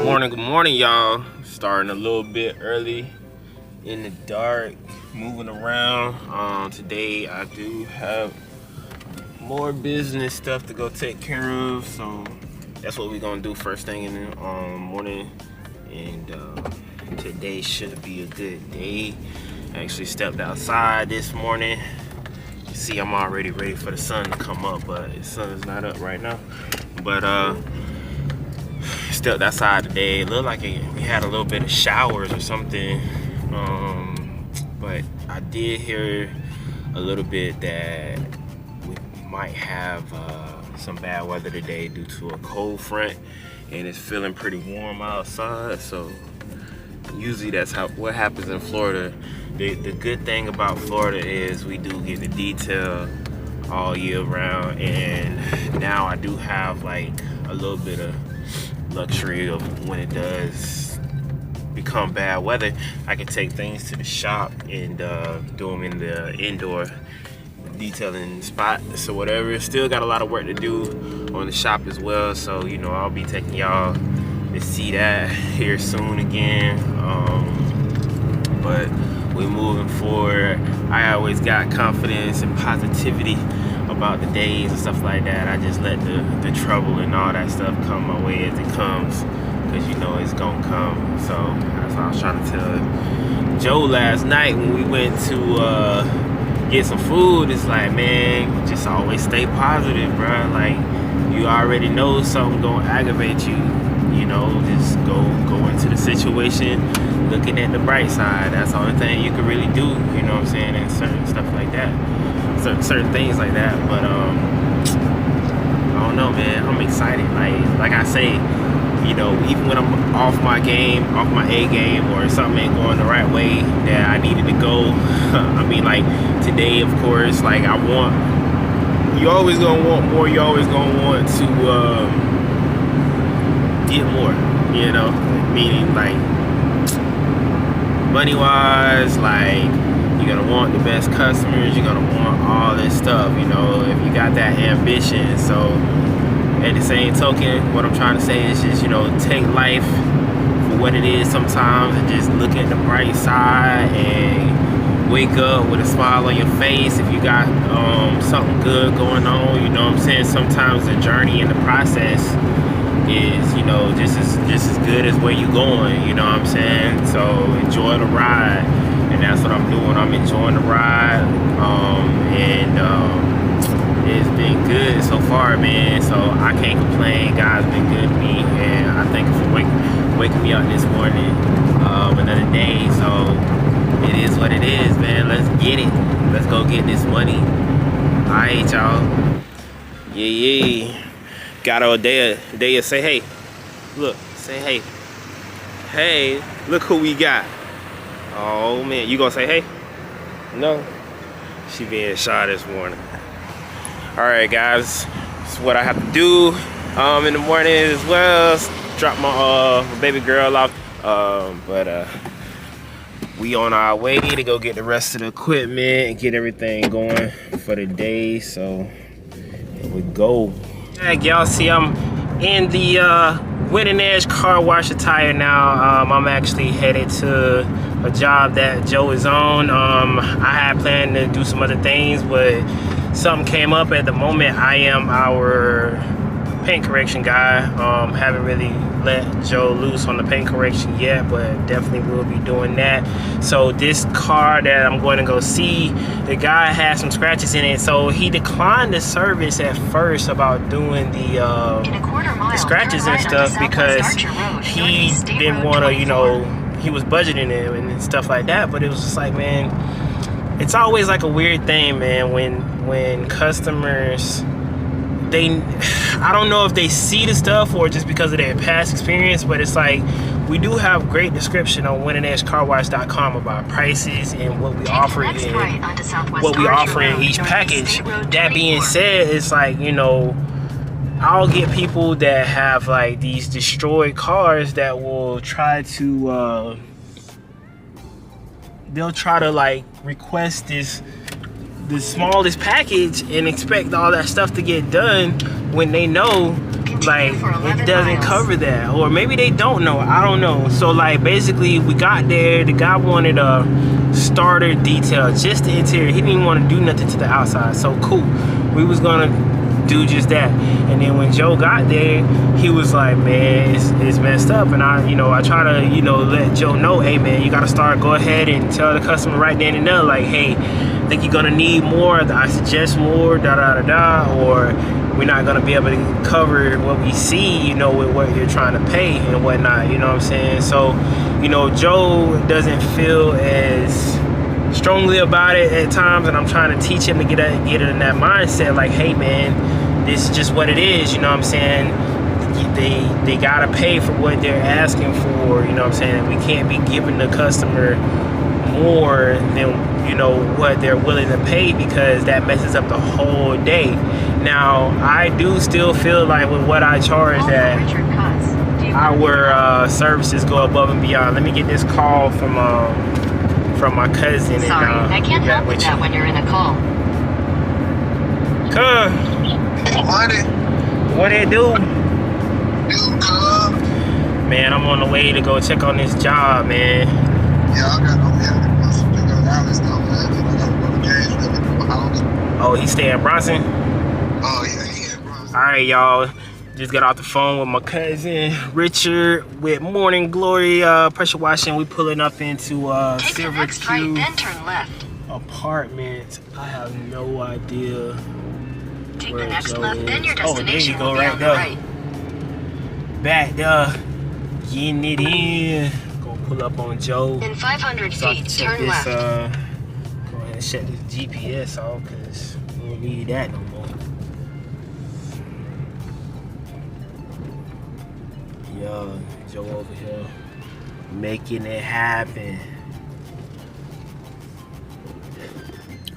Good morning, y'all. Starting a little bit early in the dark, moving around. Today I do have more business stuff to go take care of, so that's what we're gonna do first thing in the morning. And today should be a good day. I actually stepped outside this morning. You see, I'm already ready for the sun to come up, but the sun is not up right now. But stepped outside today. It looked like we had a little bit of showers or something, but I did hear a little bit that we might have some bad weather today due to a cold front, and it's feeling pretty warm outside. So usually that's what happens in Florida. The good thing about Florida is we do get the detail all year round, and now I do have like a little bit of luxury of when it does become bad weather, I can take things to the shop and do them in the indoor detailing spot. So whatever, still got a lot of work to do on the shop as well, so you know, I'll be taking y'all to see that here soon again. But we're moving forward. I always got confidence and positivity about the days and stuff like that. I just let the trouble and all that stuff come my way as it comes, because you know it's gonna come. So that's what I was trying to tell Joe last night when we went to get some food. It's like, man, just always stay positive, bro. Like, you already know something gonna aggravate you, you know, just go into the situation looking at the bright side. That's the only thing you can really do, you know what I'm saying, and certain stuff like that, certain things like that. But I don't know, man, I'm excited. Like I say, you know, even when I'm off my game, off my A game, or something ain't going the right way that I needed to go, I mean, like today, of course, like you always gonna want more. You always gonna want to get more, you know, meaning like money wise, like you're gonna want the best customers, you're gonna want all this stuff, you know, if you got that ambition. So at the same token, what I'm trying to say is just, you know, take life for what it is sometimes and just look at the bright side and wake up with a smile on your face if you got something good going on, you know what I'm saying. Sometimes the journey and the process is, you know, just as good as where you're going, you know what I'm saying. So enjoy the ride, and that's what I'm doing. I'm enjoying the ride, and it's been good so far, man. So I can't complain. God's been good to me, and I thank you for waking me up this morning, another day. So it is what it is, man. Let's get it. Let's go get this money. All right, y'all. Yeah. Got a day of say hey. Look, say hey. Hey, look who we got. Oh man, you gonna say hey? No. She being shy this morning. Alright guys, this is what I have to do in the morning as well. Drop my baby girl off. But we on our way to go get the rest of the equipment and get everything going for the day. So here we go. Y'all see I'm in the Winning Edge Carwash attire now. I'm actually headed to a job that Joe is on. I had planned to do some other things, but something came up at the moment. I am our paint correction guy. Haven't really let Joe loose on the paint correction yet, but definitely will be doing that. So this car that I'm going to go see, the guy had some scratches in it, so he declined the service at first about doing the scratches and stuff, because he didn't want to, you know, he was budgeting it and stuff like that. But it was just like, man, it's always like a weird thing, man, when customers, I don't know if they see the stuff or just because of their past experience, but it's like, we do have great description on winningedgecarwash.com about prices and what we offer in each package. That being said, it's like, you know, I'll get people that have like these destroyed cars that will try to they'll try to like request the smallest package and expect all that stuff to get done when they know like it doesn't cover that, or maybe they don't know. I don't know. So like basically we got there, the guy wanted a starter detail, just the interior. He didn't even want to do nothing to the outside. So cool, we was gonna do just that. And then when Joe got there, he was like, man, it's messed up. And I try to let Joe know, hey man, you gotta go ahead and tell the customer right then and there, like, hey, I think you're gonna need more, I suggest more, or we're not gonna be able to cover what we see, with what you're trying to pay and whatnot, you know what I'm saying? So, Joe doesn't feel as strongly about it at times, and I'm trying to teach him to get it in that mindset, like, hey man, this is just what it is, you know what I'm saying? They gotta pay for what they're asking for, you know what I'm saying? We can't be giving the customer more than what they're willing to pay, because that messes up the whole day. Now I do still feel like with what I charge that our services go above and beyond. Let me get this call from my cousin. Sorry, I can't help with that when you're in a call. What it do? Man, I'm on the way to go check on this job, man. Yeah, I'm here to pick up Alex though, man. I gotta go to Gainesville to my house. Oh, he stay in Bronson? Oh, yeah, he in Bronson. Alright, y'all. Just got off the phone with my cousin Richard with Morning Glory Pressure Washing. We pulling up into Take the Silver next right, then turn left. Apartment. I have no idea. Take where the next Joe left, is. then your Oh, there you destination go, will be right on the there. right. Back there. Getting it in. Gonna pull up on Joe. In 500 So I feet, can check turn this, left. go ahead and shut this GPS off, because we don't need that no more. Yo, Joe over here making it happen.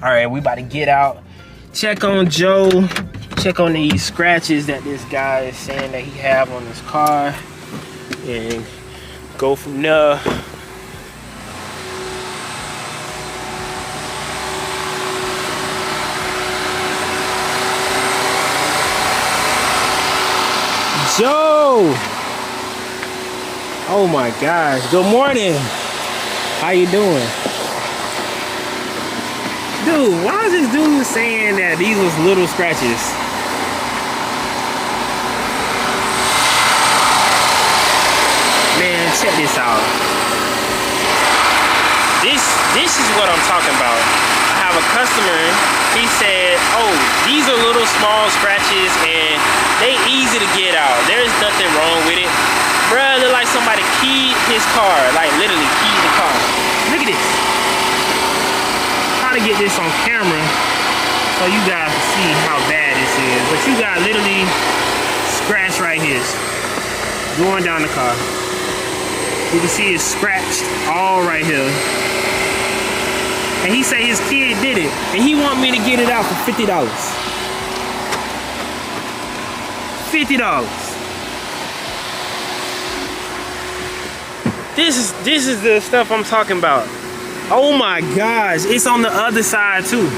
All right, we about to get out, check on Joe, check on these scratches that this guy is saying that he have on his car, and go from there. Joe! Oh my gosh, good morning. How you doing? Dude, why is this dude saying that these was little scratches? Man, check this out. This is what I'm talking about. I have a customer, he said, oh, these are little small scratches and they easy to get out. There's nothing wrong with it. Bruh, look like somebody keyed his car, like literally keyed the car. Look at this. Trying to get this on camera so you guys can see how bad this is. But you got literally scratch right here going down the car. You can see it's scratched all right here. And he say his kid did it, and he want me to get it out for $50. $50. This is the stuff I'm talking about. Oh my gosh, it's on the other side too.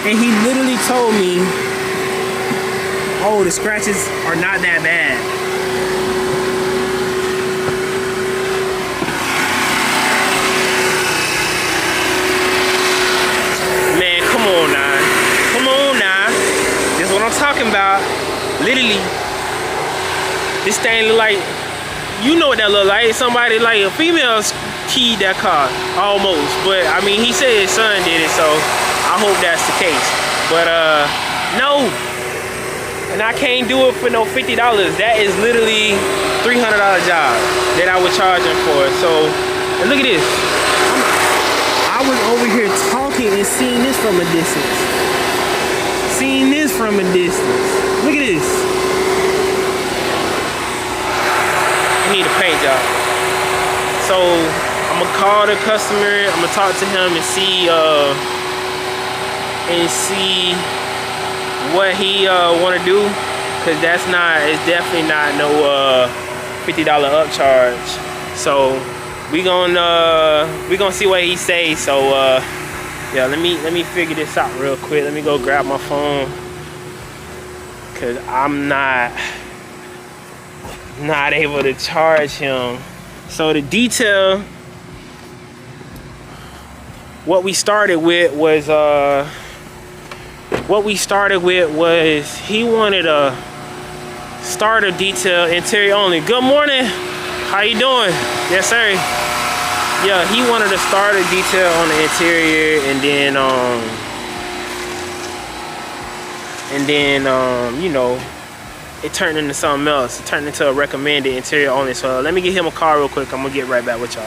And he literally told me, oh, the scratches are not that bad. Man, come on now. Come on now. This is what I'm talking about. Literally. This thing look like, you know what that look like. Somebody, like a female keyed that car, almost. But I mean, he said his son did it, so I hope that's the case. But no, and I can't do it for no $50. That is literally $300 job that I would charge him for. So, and look at this. I was over here talking and seeing this from a distance. Seeing this from a distance. Look at this. Need a paint job. So I'm gonna call the customer, I'm gonna talk to him and see what he wanna do, because it's definitely not no $50 upcharge. So we gonna see what he say. So yeah, let me figure this out real quick. Let me go grab my phone because I'm not able to charge him. So the detail, what we started with was he wanted a starter detail, interior only. Good morning, how you doing? Yes sir. Yeah, he wanted a starter detail on the interior, and then you know, it turned into something else. It turned into a recommended interior only. So let me get him a call real quick. I'm gonna get right back with y'all.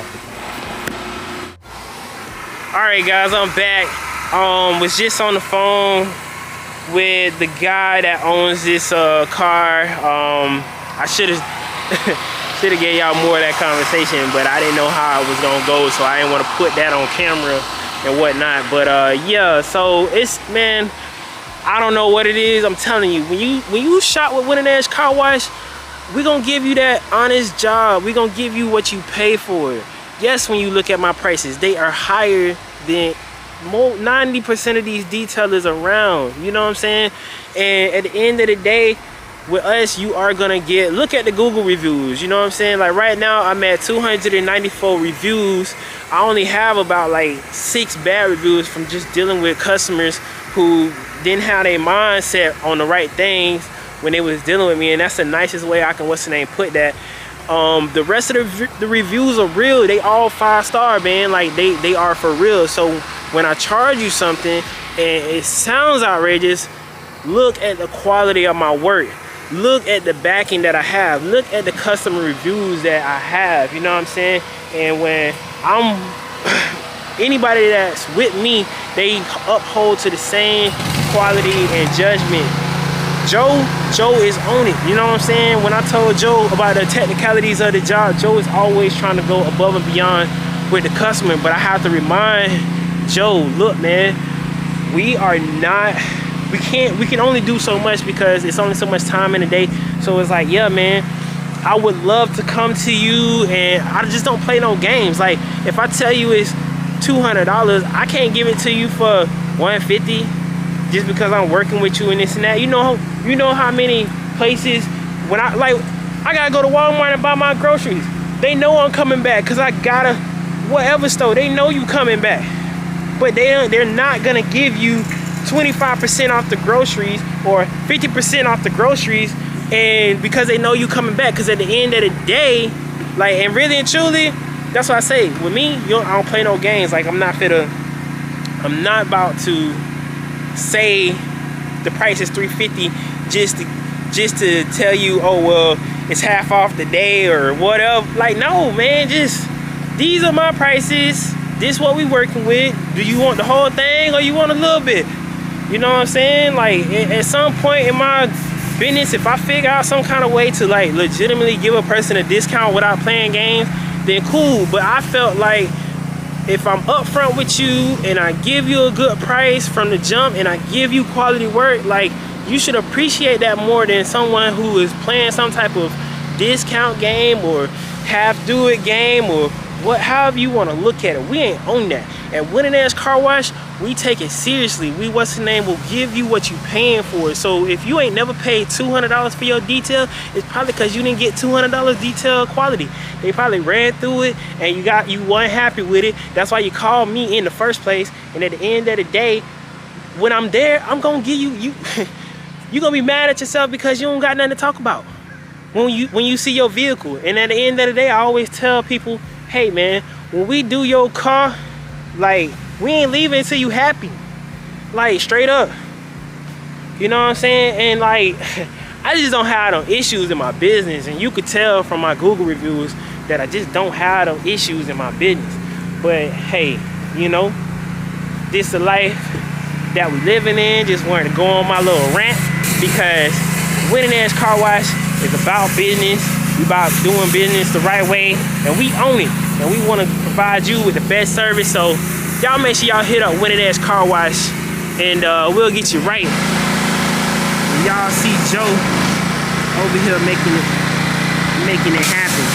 All right guys, I'm back. Was just on the phone with the guy that owns this car. I should have gave y'all more of that conversation, but I didn't know how it was gonna go, so I didn't want to put that on camera and whatnot. But yeah, so it's, man, I don't know what it is. I'm telling you, when you shop with Winning Edge Car Wash, we gonna give you that honest job. We gonna give you what you pay for. Yes, when you look at my prices, they are higher than 90% of these detailers around. You know what I'm saying? And at the end of the day, with us, you are gonna get, look at the Google reviews. You know what I'm saying? Like right now, I'm at 294 reviews. I only have about like 6 bad reviews from just dealing with customers who didn't have their mindset on the right things when they was dealing with me, and that's the nicest way I can, put that. The rest of the reviews are real. They all 5-star, man. Like they are for real. So when I charge you something and it sounds outrageous, look at the quality of my work. Look at the backing that I have. Look at the customer reviews that I have. You know what I'm saying? And when anybody that's with me, they uphold to the same quality and judgment. Joe is on it. You know what I'm saying? When I told Joe about the technicalities of the job, Joe is always trying to go above and beyond with the customer. But I have to remind Joe, look, man, we can only do so much because it's only so much time in the day. So it's like, yeah, man, I would love to come to you, and I just don't play no games. Like if I tell you it's $200, I can't give it to you for $150 just because I'm working with you and this and that. You know how many places when I gotta go to Walmart and buy my groceries. They know I'm coming back because I gotta whatever store. They know you coming back, but they're not gonna give you 25% off the groceries or 50% off the groceries, and because they know you coming back. Because at the end of the day, like, and really and truly, that's what I say. With me, I don't play no games. Like I'm not about to say the price is $350 just to tell you, oh well, it's half off the day or whatever. Like, no, man, just these are my prices. This what we working with. Do you want the whole thing or you want a little bit? You know what I'm saying? Like at some point in my business, if I figure out some kind of way to like legitimately give a person a discount without playing games, then cool. But I felt like if I'm upfront with you and I give you a good price from the jump and I give you quality work, like you should appreciate that more than someone who is playing some type of discount game or half-do-it game or however you want to look at it. We ain't on that. At Winning Edge Car Wash, we take it seriously. We, will give you what you paying for. So if you ain't never paid $200 for your detail, it's probably because you didn't get $200 detail quality. They probably ran through it and you weren't happy with it. That's why you called me in the first place. And at the end of the day, when I'm there, I'm gonna give you you're gonna be mad at yourself because you don't got nothing to talk about when you see your vehicle. And at the end of the day, I always tell people, hey man, when we do your car, like, we ain't leaving until you happy. Like, straight up. You know what I'm saying? And like, I just don't have no issues in my business. And you could tell from my Google reviews that I just don't have no issues in my business. But hey, you know, this is the life that we living in. Just wanted to go on my little rant because Winning Edge Car Wash is about business. We about doing business the right way, and we own it. And we want to provide you with the best service. So y'all make sure y'all hit up Winning Edge Car Wash, and we'll get you right. And y'all see Joe over here making it happen.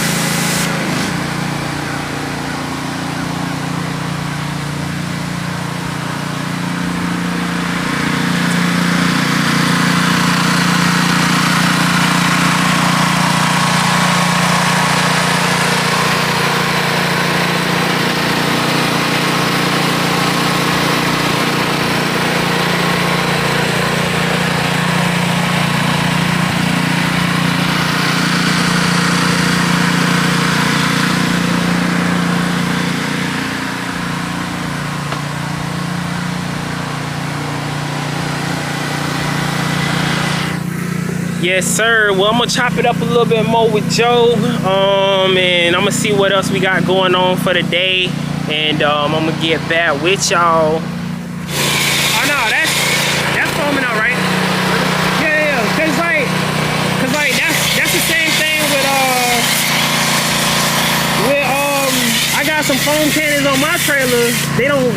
Yes, sir. Well, I'm gonna chop it up a little bit more with Joe, and I'm gonna see what else we got going on for the day, and I'm gonna get back with y'all. Oh no, that's foaming out, right? Yeah, cause like that's the same thing with I got some foam cannons on my trailer. They don't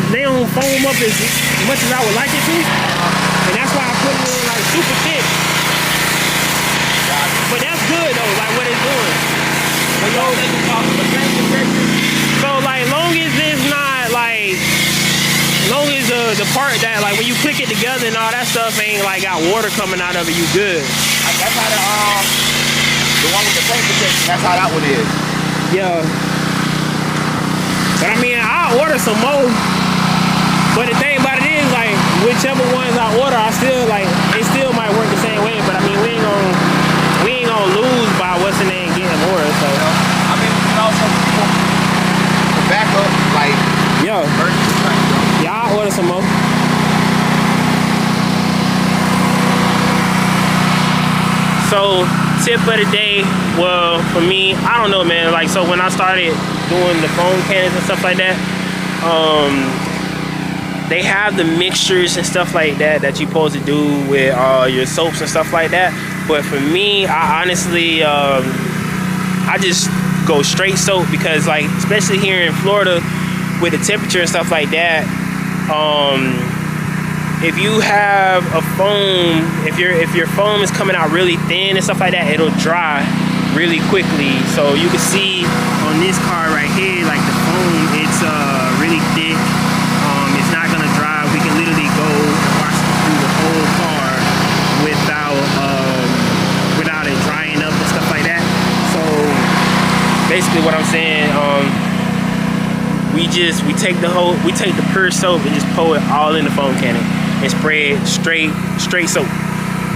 foam up as much as I would like it to, and that's why I put it in like super thick. But that's good though, like what it's doing. So like long as it's not like, long as the part that like when you click it together and all that stuff ain't like got water coming out of it, you good. That's how the one with the paint protection, that's how that one is. Yeah. But I mean, I'll order some more. But the thing about it is like, whichever ones I order, I still like, it still might work the same way. But I mean, we ain't gonna lose by what's in there and getting more. So I mean, you know, some people the backup, like yeah, I'll order some more. So tip of the day, well, for me, I don't know, man. Like, so when I started doing the foam cannons and stuff like that, they have the mixtures and stuff like that you're supposed to do with your soaps and stuff like that. But for me, I honestly, I just go straight soap, because like, especially here in Florida with the temperature and stuff like that, if you have a foam, if your foam is coming out really thin and stuff like that, it'll dry really quickly. So you can see on this car right here, like the foam, it's really thick. It's not gonna dry. We can literally go and wash through the whole car without it drying up and stuff like that. So basically what I'm saying, we take the pure soap and just pour it all in the foam cannon and spray it straight soap.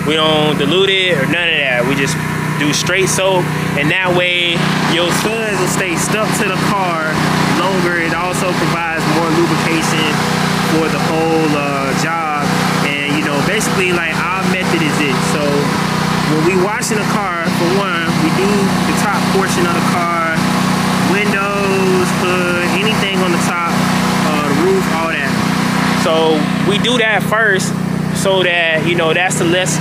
We don't dilute it or none of that. We just do straight soap, and that way your suds will stay stuck to the car longer. It also provides more lubrication for the whole job. And you know, basically like our method is it. So when we washing the car, for one, we do the top portion of the car, windows, hood, anything on the top, the roof, all that. So we do that first, so that, you know, that's the less,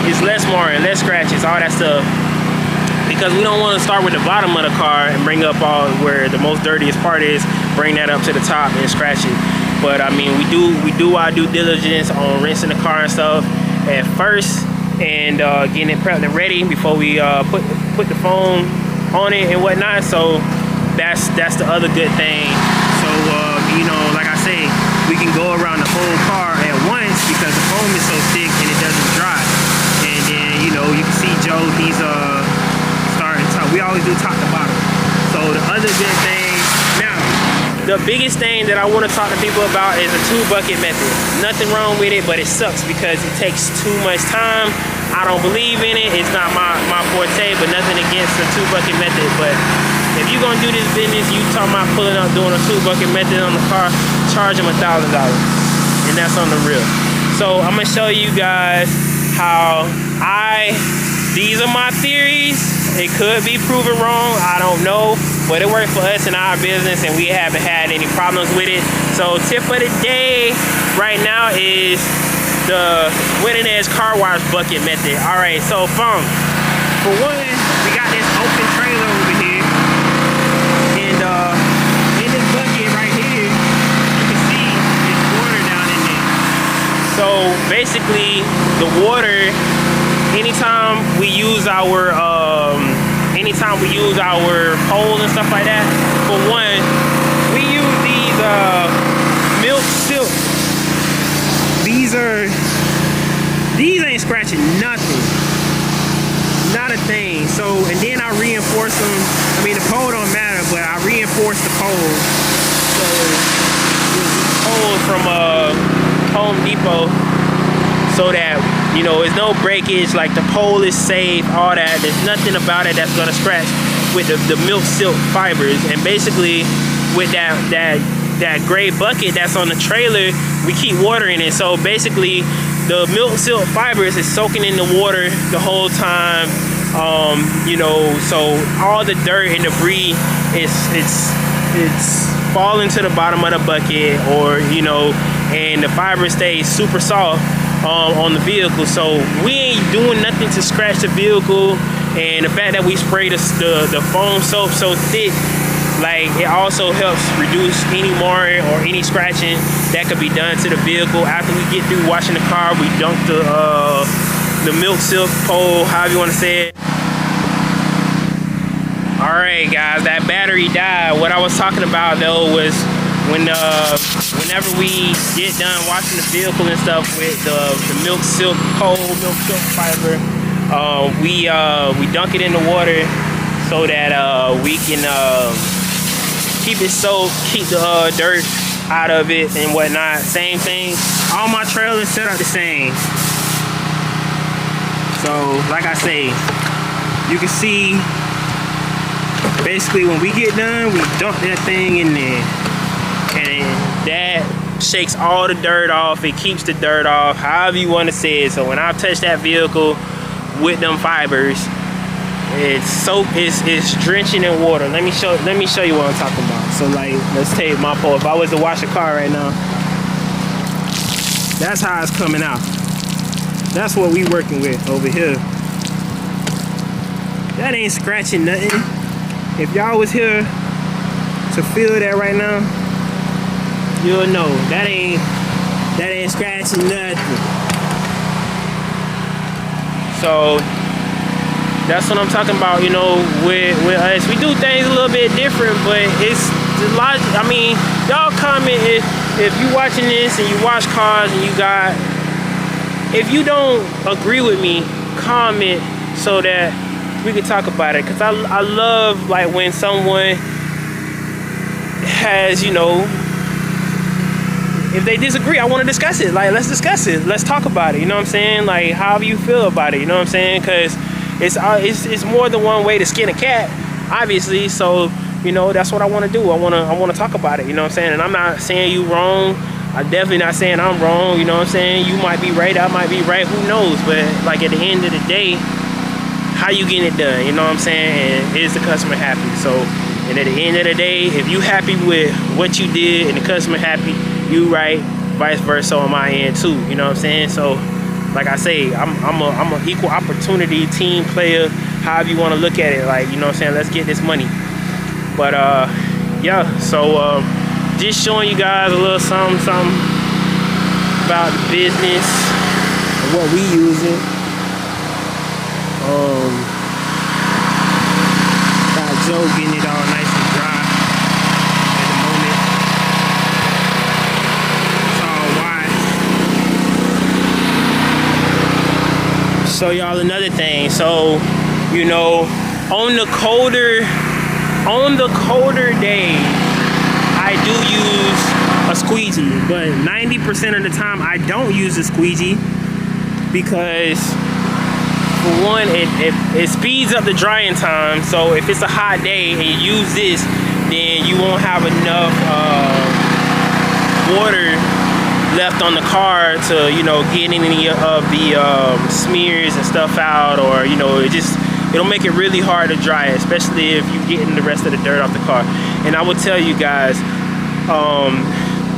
it's less marring, less scratches, all that stuff. Because we don't want to start with the bottom of the car and bring up all where the most dirtiest part is, bring that up to the top and scratch it. But I mean, we do our due diligence on rinsing the car and stuff at first, and getting it prepped and ready before we put the foam on it and whatnot. So that's the other good thing. So you know, like I say, we can go around the whole car at once because the foam is so thick and it doesn't dry. And then, you know, you can see Joe, he's starting top. We always do top to bottom. So the other good thing, now the biggest thing that I want to talk to people about is a 2-bucket method. Nothing wrong with it, but it sucks because it takes too much time. I don't believe in it. It's not my forte, but nothing against the 2-bucket method. But if you're gonna do this business, you talking about pulling up doing a 2-bucket method on the car, charge them $1,000, and that's on the real. So I'm gonna show you guys how these are my theories. It could be proven wrong, I don't know, but it worked for us in our business and we haven't had any problems with it. So tip of the day right now is the Winning Edge Carwash bucket method. All right, so for one, we got this open trailer over here, and in this bucket right here, you can see there's water down in there. So basically, the water, anytime we use our poles and stuff like that, for one, we use these milk silk. These ain't scratching nothing, not a thing. So, and then I reinforce them. I mean, the pole don't matter, but I reinforce the pole. So poles from Home Depot, so that, you know, there's no breakage, like the pole is safe, all that. There's nothing about it that's gonna scratch with the milk silk fibers. And basically with that gray bucket that's on the trailer, we keep watering it. So basically the milk silk fibers is soaking in the water the whole time. You know, so all the dirt and debris it's falling to the bottom of the bucket, or you know, and the fiber stays super soft on the vehicle. So we ain't doing nothing to scratch the vehicle, and the fact that we spray the foam soap so thick, like, it also helps reduce any marring or any scratching that could be done to the vehicle. After we get through washing the car, we dunk the milk silk pole, however you want to say it. All right, guys, that battery died. What I was talking about though was whenever we get done washing the vehicle and stuff with the milk silk pole, milk silk fiber, we dunk it in the water so that we can keep it soaked, keep the dirt out of it and whatnot. Same thing. All my trailers set up the same. So, like I say, you can see. Basically, when we get done, we dump that thing in there, and that shakes all the dirt off. It keeps the dirt off, however you want to say it. So when I touch that vehicle with them fibers, it's drenching in water. Let me show you what I'm talking about. So like, let's take my pole. If I was to wash a car right now, that's how it's coming out. That's what we working with over here. That ain't scratching nothing. If y'all was here to feel that right now, you'll know that ain't scratching nothing. So that's what I'm talking about, you know, with us. We do things a little bit different, but it's the logic. I mean, y'all comment if you watching this and you watch cars and you got, if you don't agree with me, comment so that we can talk about it. Because I love, like, when someone has, you know, if they disagree, I want to discuss it. Like, let's discuss it. Let's talk about it. You know what I'm saying? Like, however you feel about it. You know what I'm saying? Because it's more than one way to skin a cat, obviously. So, you know, that's what I want to do. I want to talk about it. You know what I'm saying? And I'm not saying you wrong. I'm definitely not saying I'm wrong. You know what I'm saying? You might be right. I might be right. Who knows? But like, at the end of the day, how you getting it done? You know what I'm saying? And is the customer happy? So, and at the end of the day, if you happy with what you did and the customer happy, you right. Vice versa on my end too. You know what I'm saying? So, like I say, I'm a equal opportunity team player, however you want to look at it. Like, you know what I'm saying? Let's get this money. But yeah, so just showing you guys a little something about the business and what we using. Got Joe getting it all nice and dry at the moment. It's all white. Show y'all another thing. So, you know, on the colder days, I do use a squeegee, but 90% of the time I don't use a squeegee because, for one, it speeds up the drying time. So if it's a hot day and you use this, then you won't have enough water left on the car to, you know, get any of the smears and stuff out, or, you know, it'll make it really hard to dry, especially if you're getting the rest of the dirt off the car. And I will tell you guys,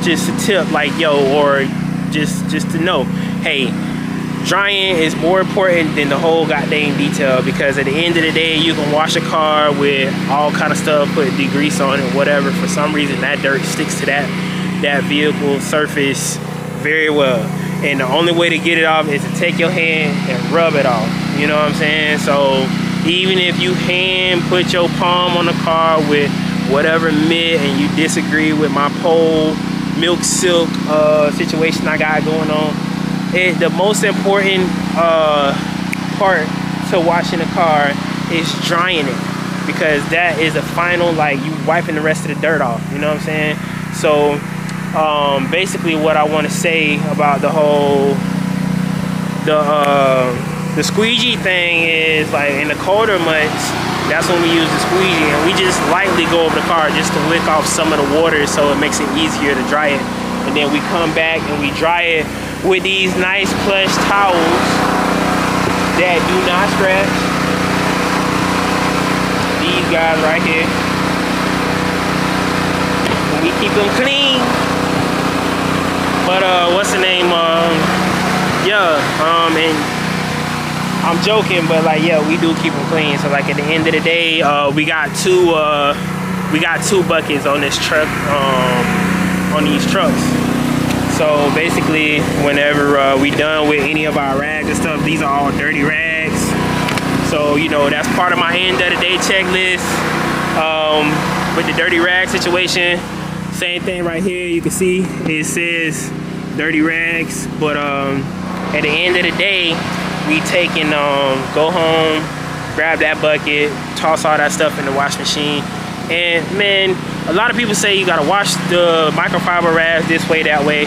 just a tip, like, yo, or just to know, hey, drying is more important than the whole goddamn detail, because at the end of the day, you can wash a car with all kind of stuff, put degrease on it, whatever. For some reason, that dirt sticks to that vehicle surface very well, and the only way to get it off is to take your hand and rub it off. You know what I'm saying? So even if you hand put your palm on the car with whatever mitt and you disagree with my pole milk silk situation I got going on, the most important part to washing a car is drying it, because that is the final, like, you wiping the rest of the dirt off. You know what I'm saying? So basically what I want to say about the squeegee thing is, like, in the colder months, that's when we use the squeegee, and we just lightly go over the car just to wick off some of the water, so it makes it easier to dry it. And then we come back and we dry it with these nice plush towels that do not scratch. These guys right here. We keep them clean. But what's the name? And I'm joking, but like, yeah, we do keep them clean. So like at the end of the day, we got two buckets on this truck, on these trucks. So basically, whenever we done with any of our rags and stuff, these are all dirty rags. So you know, that's part of my end of the day checklist. With the dirty rag situation, same thing right here. You can see it says dirty rags, but at the end of the day, we take and go home, grab that bucket, toss all that stuff in the wash machine. And man, a lot of people say you gotta wash the microfiber rags this way, that way.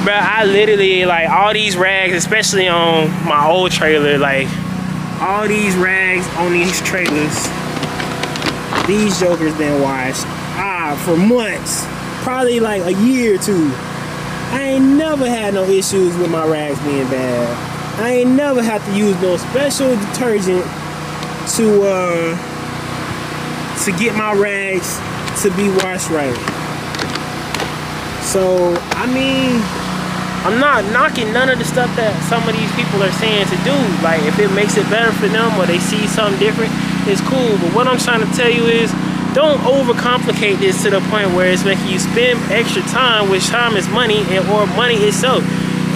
But I literally, like, all these rags, especially on my old trailer, like all these rags on these trailers, these jokers been washed for months, probably like a year or two. I ain't never had no issues with my rags being bad. I ain't never had to use no special detergent to get my rags to be washed right. So I mean, I'm not knocking none of the stuff that some of these people are saying to do. Like, if it makes it better for them or they see something different, it's cool. But what I'm trying to tell you is, don't overcomplicate this to the point where it's making you spend extra time, which time is money, or money itself.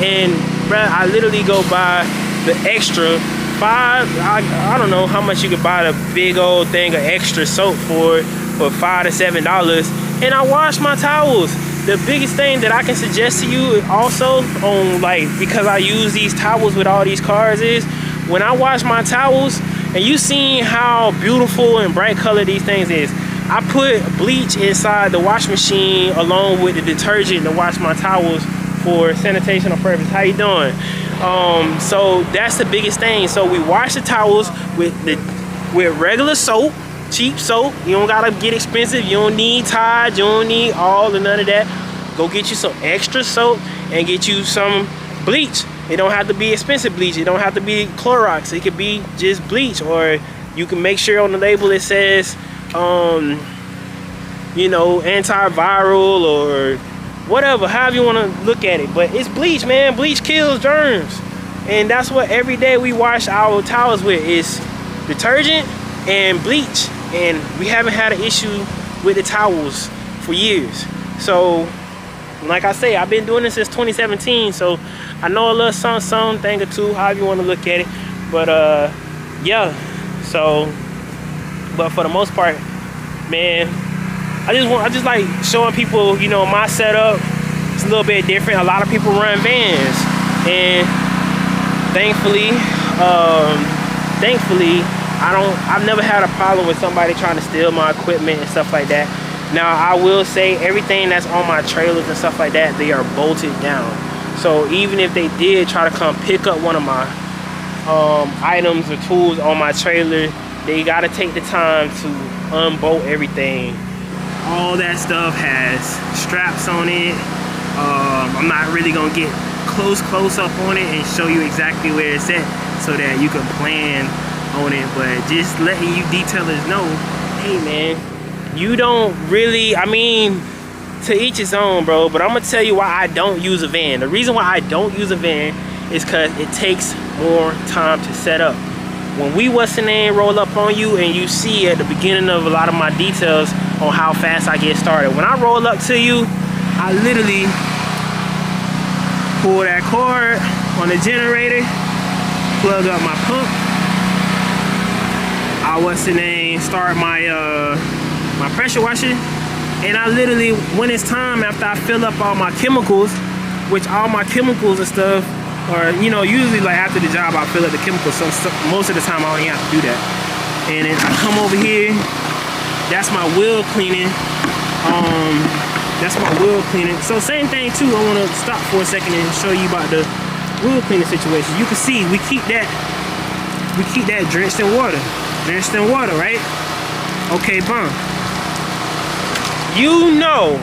And bruh, I literally go buy the extra I don't know how much you could buy the big old thing of extra soap for $5 to $7, and I wash my towels. The biggest thing that I can suggest to you also, on like, because I use these towels with all these cars, is when I wash my towels, and you seen how beautiful and bright color these things is, I put bleach inside the wash machine along with the detergent to wash my towels for sanitational purpose. How you doing? So that's the biggest thing. So we wash the towels with regular soap, cheap soap. You don't gotta get expensive. You don't need Tide. You don't need all and none of that. Go get you some extra soap and get you some bleach. It don't have to be expensive bleach. It don't have to be Clorox. It could be just bleach, or you can make sure on the label it says, you know, antiviral or whatever, however you want to look at it. But it's bleach, man. Bleach kills germs, and that's what every day we wash our towels with, is detergent and bleach. And we haven't had an issue with the towels for years. So like I say, I've been doing this since 2017, so I know a little some thing or two, however you want to look at it. But yeah, so, but for the most part, man, I just like showing people, you know, my setup. It's a little bit different. A lot of people run vans, and thankfully, I've never had a problem with somebody trying to steal my equipment and stuff like that. Now, I will say, everything that's on my trailers and stuff like that, they are bolted down. So even if they did try to come pick up one of my items or tools on my trailer, they gotta take the time to unbolt everything. All that stuff has straps on it. I'm not really gonna get close up on it and show you exactly where it's at so that you can plan on it, but just letting you detailers know, hey man, you don't really, I mean, to each his own, bro, but I'm gonna tell you why I don't use a van. The reason why I don't use a van is because it takes more time to set up. When we roll up on you, and you see at the beginning of a lot of my details on how fast I get started. When I roll up to you, I literally pull that cord on the generator, plug up my pump, start my my pressure washer, and I literally, when it's time, after I fill up all my chemicals, which all my chemicals and stuff, or you know, usually like after the job I fill up the chemicals, so most of the time I don't even have to do that. And then I come over here, that's my wheel cleaning. That's my wheel cleaning. So same thing too, I want to stop for a second and show you about the wheel cleaning situation. You can see we keep that drenched in water. Right? Okay, boom. You know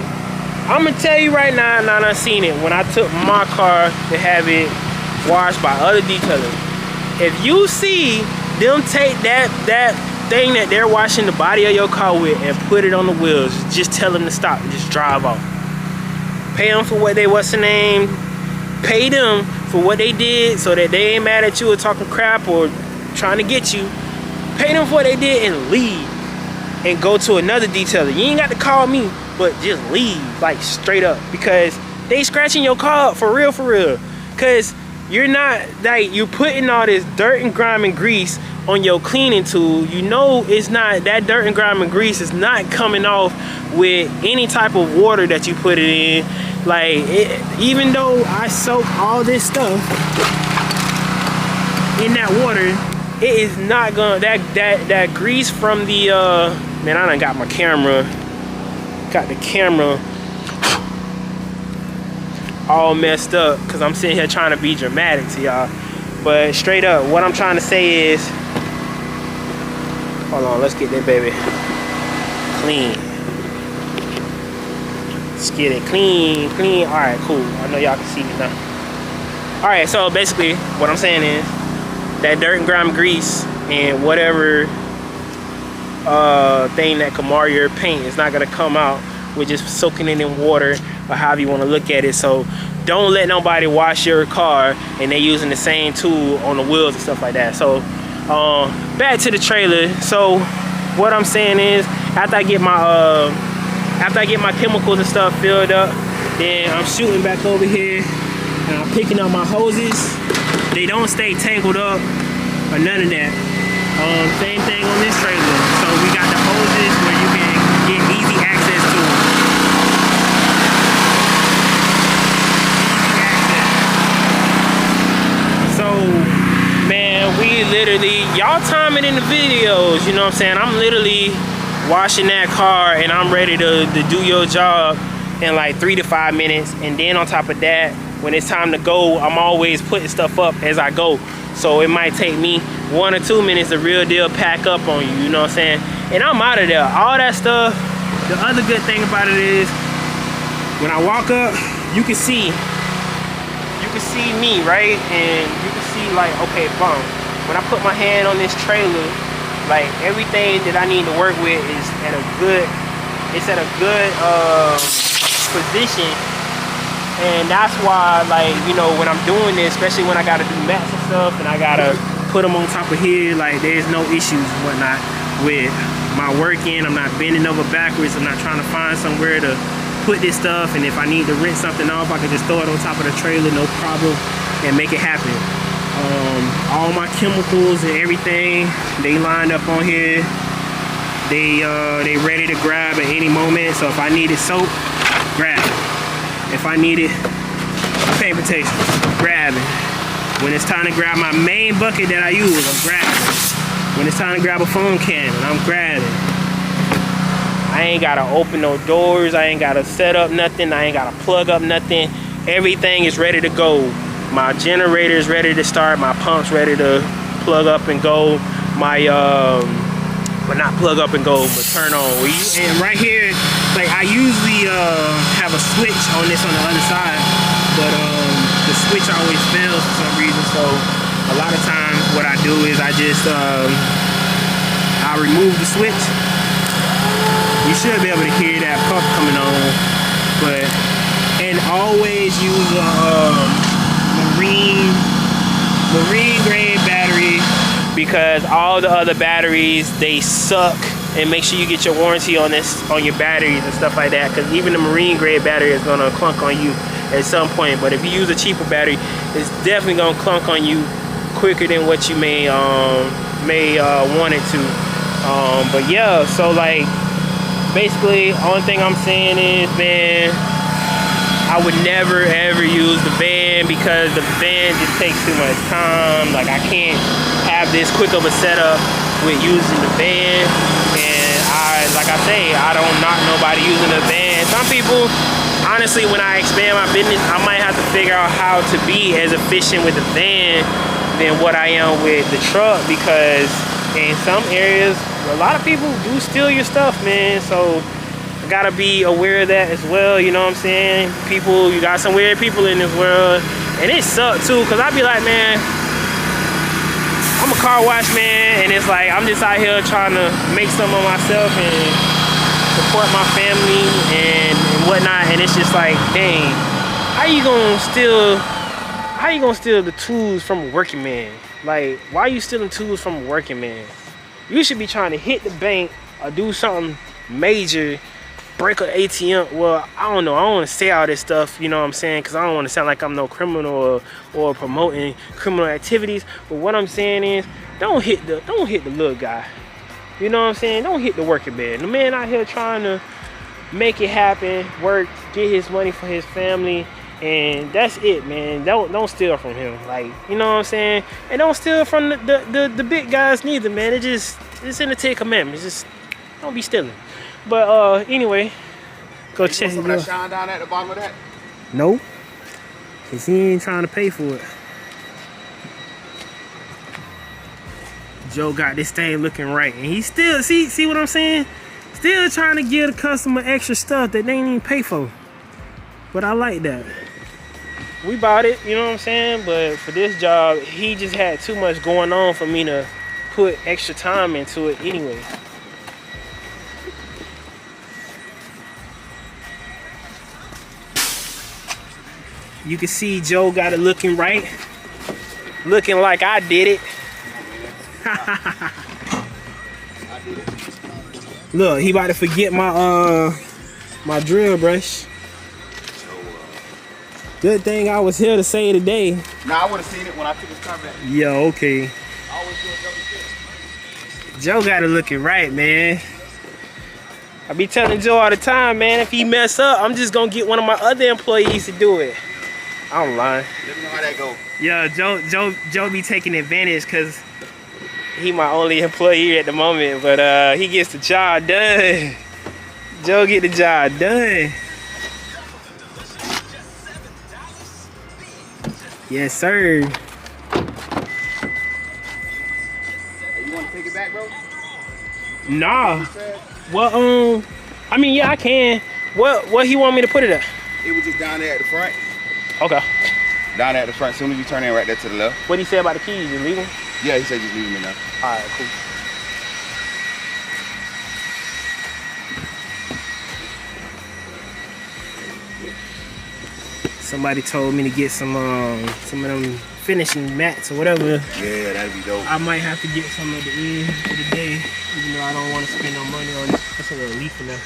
I'm gonna tell you right now, and I seen it when I took my car to have it washed by other detailers. If you see them take that thing that they're washing the body of your car with and put it on the wheels, just tell them to stop and just drive off. Pay them for what they, what's the name? Pay them for what they did so that they ain't mad at you or talking crap or trying to get you. Pay them for what they did and leave. And go to another detailer. You ain't got to call me, but just leave, like straight up, because they scratching your car up for real, because you're not, like, you're putting all this dirt and grime and grease on your cleaning tool. You know it's not, that dirt and grime and grease is not coming off with any type of water that you put it in. Like, even though I soak all this stuff in that water, it is not gonna, that grease from the man, I done got my camera, got the camera all messed up because I'm sitting here trying to be dramatic to y'all. But straight up, what I'm trying to say is, hold on, let's get that baby clean. Let's get it clean. All right, cool. I know y'all can see me now. All right, so basically what I'm saying is that dirt and grime grease and whatever thing that can mar your paint is not gonna come out with just soaking it in water or however you want to look at it. So don't let nobody wash your car and they using the same tool on the wheels and stuff like that. So back to the trailer. So what I'm saying is, after I get my chemicals and stuff filled up, then I'm shooting back over here and I'm picking up my hoses. They don't stay tangled up or none of that. Same thing on this trailer. So we got the hoses where you can get easy access to them. So, man, we literally, y'all time it in the videos, you know what I'm saying? I'm literally washing that car and I'm ready to do your job in like 3 to 5 minutes. And then on top of that, when it's time to go, I'm always putting stuff up as I go. So it might take me 1 or 2 minutes to real deal pack up on you, you know what I'm saying? And I'm out of there. All that stuff. The other good thing about it is, when I walk up, you can see me, right? And you can see like, okay, boom. When I put my hand on this trailer, like everything that I need to work with is at a good, position. And that's why, like, you know, when I'm doing this, especially when I gotta do mats and stuff and I gotta put them on top of here, like there's no issues and whatnot with my working. I'm not bending over backwards. I'm not trying to find somewhere to put this stuff, and if I need to rinse something off, I can just throw it on top of the trailer, no problem, and make it happen. All my chemicals and everything, they lined up on here. They ready to grab at any moment. So if I needed soap, grab it. If I needed paper towels, grab it. When it's time to grab my main bucket that I use, I'm grabbing. When it's time to grab a foam cannon, I'm grabbing. I ain't gotta open no doors, I ain't gotta set up nothing, I ain't gotta plug up nothing. Everything is ready to go. My generator is ready to start, my pump's ready to plug up and go. My, well, not plug up and go, but turn on. And right here, like I usually have a switch on this on the other side, but the switch always fails for some reason. So a lot of times what I do is I just, I remove the switch. You should be able to hear that pump coming on, but, and always use a marine grade battery, because all the other batteries, they suck. And make sure you get your warranty on this, on your batteries and stuff like that, because even the marine grade battery is gonna clunk on you at some point. But if you use a cheaper battery, it's definitely gonna clunk on you quicker than what you may want it to. But yeah, so like, basically, only thing I'm saying is, man, I would never ever use the van, because the van just takes too much time. Like, I can't have this quick of a setup with using the van. And like I say, I don't knock nobody using the van. Some people, honestly, when I expand my business, I might have to figure out how to be as efficient with the van than what I am with the truck, because in some areas, a lot of people do steal your stuff, man. So gotta be aware of that as well, you know what I'm saying? People, you got some weird people in this world, and it sucks too, cause I be like, man, I'm a car wash man, and it's like, I'm just out here trying to make some of myself and support my family and whatnot, and it's just like, dang, how you gonna steal the tools from a working man? Like, why are you stealing tools from a working man? You should be trying to hit the bank or do something major, break an ATM. Well, I don't know. I don't want to say all this stuff, you know what I'm saying? Because I don't want to sound like I'm no criminal or promoting criminal activities. But what I'm saying is, don't hit the little guy. You know what I'm saying? Don't hit the working man. The man out here trying to make it happen, work, get his money for his family, and that's it, man. Don't steal from him. Like, you know what I'm saying? And don't steal from the big guys neither, man. It's in the 10 Commandments. Just don't be stealing. But anyway, go check some of that shine down at the bottom of that? No, cause he ain't trying to pay for it. Joe got this thing looking right, and he still see what I'm saying? Still trying to give the customer extra stuff that they ain't even pay for. But I like that. We bought it, you know what I'm saying? But for this job, he just had too much going on for me to put extra time into it anyway. You can see Joe got it looking right. Looking like I did it. Look, he about to forget my my drill brush. Good thing I was here to say today. Nah, I would have seen it when I took his car back. Yeah, okay. I always do a double check. Joe got it looking right, man. I be telling Joe all the time, man, if he mess up, I'm just gonna get one of my other employees to do it. I'm lying. Let me know how that go. Yeah, Joe be taking advantage because he my only employee at the moment, but he gets the job done. Joe get the job done. Yes, sir. Hey, you want to take it back, bro? Nah. Well, I mean, yeah, I can. What he want me to put it at? It was just down there at the front. Okay. Down there at the front. As soon as you turn in right there to the left. What he say about the keys? You leaving? Yeah, he said just leave them in there. All right, cool. Somebody told me to get some of them finishing mats or whatever. Yeah, that'd be dope. I might have to get some at the end of the day, even though I don't want to spend no money on it. That's a little leaf in there.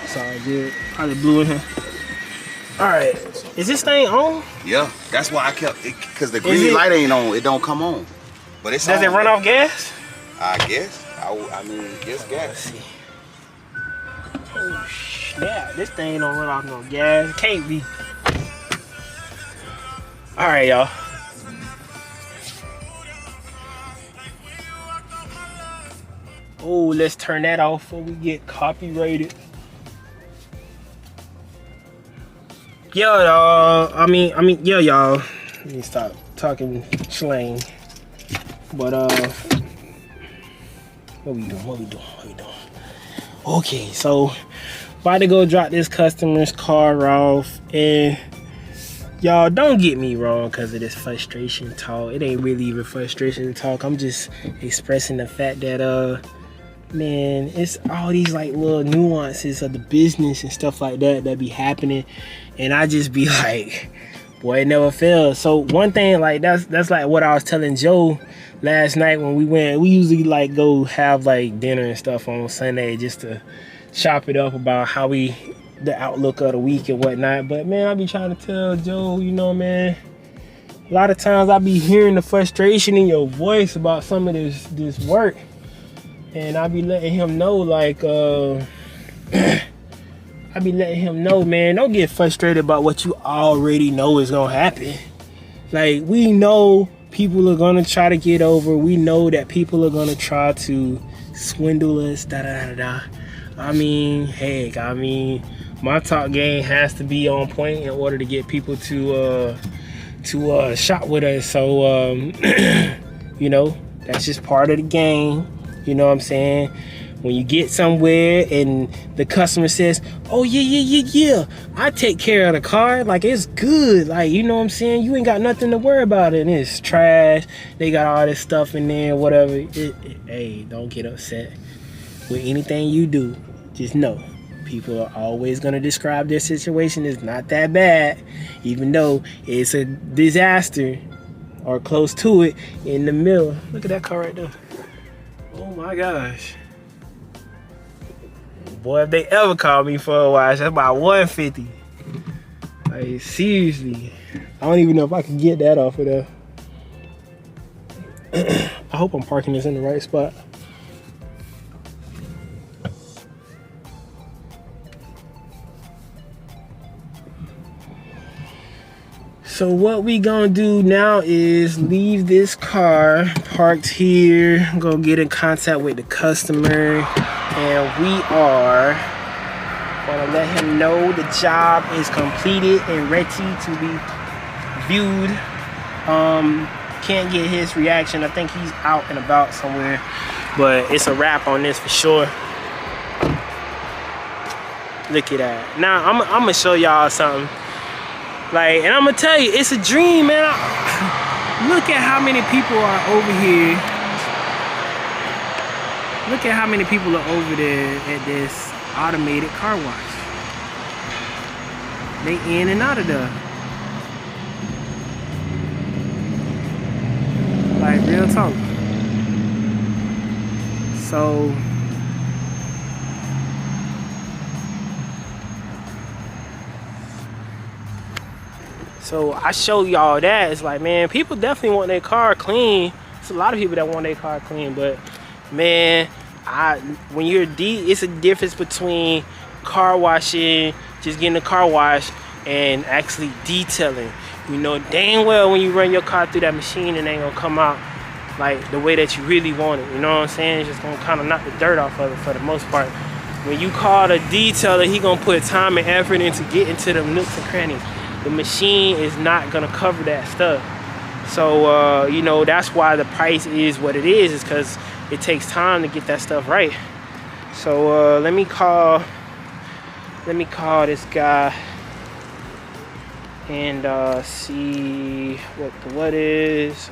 Sorry, good. Probably blew in here. All right, is this thing on? Yeah, that's why I kept it, because the green light ain't on. It don't come on. But it's Does on, it run off gas? I guess. I mean, guess gas. Let's see. Oh, snap. This thing don't run off no gas. It can't be. All right, y'all. Oh, let's turn that off before we get copyrighted. Yo, y'all. I mean, yeah, y'all. Let me stop talking slang. But what we doing? Okay, so about to go drop this customer's car off, and y'all don't get me wrong because of this frustration talk. It ain't really even frustration talk. I'm just expressing the fact that man, it's all these like little nuances of the business and stuff like that that be happening, and I just be like, boy, it never fails. So one thing, like that's like what I was telling Joe last night when we went. We usually like go have like dinner and stuff on Sunday just to chop it up about how the outlook of the week and whatnot. But man, I be trying to tell Joe, you know, man, a lot of times I be hearing the frustration in your voice about some of this work. And I be letting him know, like, I be letting him know, man, don't get frustrated about what you already know is gonna happen. Like, we know people are gonna try to get over. We know that people are gonna try to swindle us, I mean, heck, my talk game has to be on point in order to get people to shop with us. So, you know, that's just part of the game. You know what I'm saying? when you get somewhere and the customer says, oh yeah, I take care of the car, like it's good, like, you know what I'm saying, you ain't got nothing to worry about it, and it's trash, they got all this stuff in there, whatever, hey, don't get upset with anything you do. Just know people are always going to describe their situation as not that bad, even though it's a disaster or close to it in the middle. Look at that car right there. Oh my gosh. Boy, if they ever call me for a wash, that's about $150. Like, seriously. I don't even know if I can get that off of there. I hope I'm parking this in the right spot. So what we gonna do now is leave this car parked here, go get in contact with the customer, and we are gonna let him know the job is completed and ready to be viewed. Can't get his reaction. I think he's out and about somewhere, but it's a wrap on this for sure. Look at that. Now I'm gonna show y'all something. Like, and I'm gonna tell you, it's a dream, man. Look at how many people are over here. Look at how many people are over there at this automated car wash. They in and out of there. Like, real talk. So I show y'all that. It's like, man, people definitely want their car clean. It's a lot of people that want their car clean, but man, when you're it's a difference between car washing, just getting a car wash, and actually detailing. You know dang well when you run your car through that machine, it ain't gonna come out like the way that you really want it. You know what I'm saying? It's just gonna kind of knock the dirt off of it for the most part. When you call the detailer, he gonna put time and effort into getting to them nooks and crannies. The machine is not gonna cover that stuff. So you know, that's why the price is what it is because it takes time to get that stuff right. So let me call this guy and see what is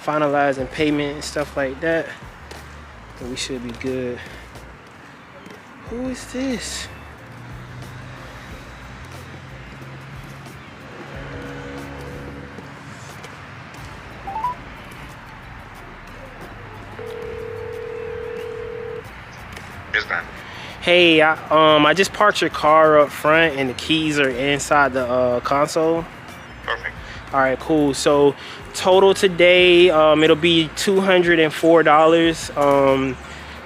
finalizing payment and stuff like that, and we should be good. Who is this? Hey, I just parked your car up front and the keys are inside the console. Perfect. All right, cool. So total today, it'll be $204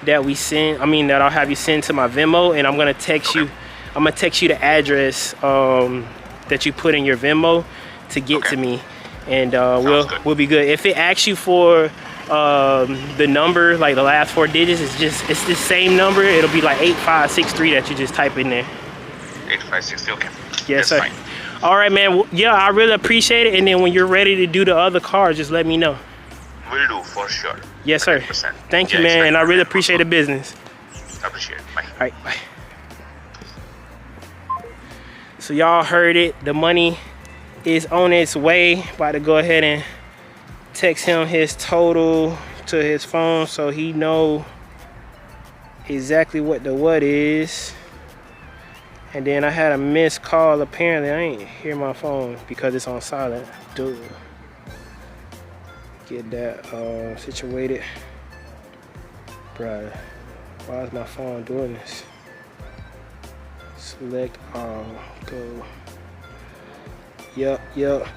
that I'll have you send to my Venmo, and I'm gonna text you. I'm gonna text you the address that you put in your Venmo to get to me, and we'll be good. If it asks you for the number, like the last 4 digits, it's the same number. It'll be like 8563 that you just type in there. 8563, okay. Yes, sir. Fine. All right, man. Well, yeah, I really appreciate it. And then when you're ready to do the other car, just let me know. Will do, for sure. Yes, sir. 100%. Thank you, man. And I really appreciate the business. I appreciate it. Bye. All right, bye. So y'all heard it. The money is on its way. About to go ahead and text him his total to his phone so he know exactly what the what is. And then I had a missed call. Apparently I ain't hear my phone because it's on silent. Dude, get that situated. Bruh, why is my phone doing this? Select all, go. Yup.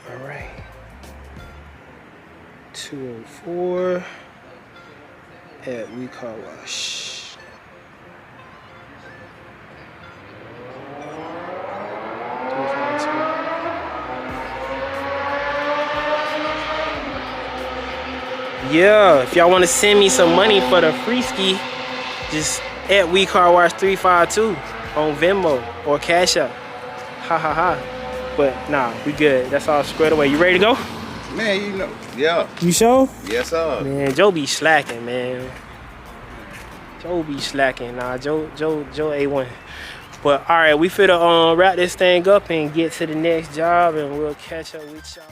All right. 204 at We Car Wash. Yeah, if y'all want to send me some money for the free ski, just at We Car Wash 352 on Venmo or Cash App. Ha ha ha. But nah, we good. That's all squared away. You ready to go? Man, you know, yeah. You sure? Yes, sir. Man, Joe be slacking, man. Joe be slacking. Nah, Joe A1. But all right, we finna wrap this thing up and get to the next job, and we'll catch up with y'all.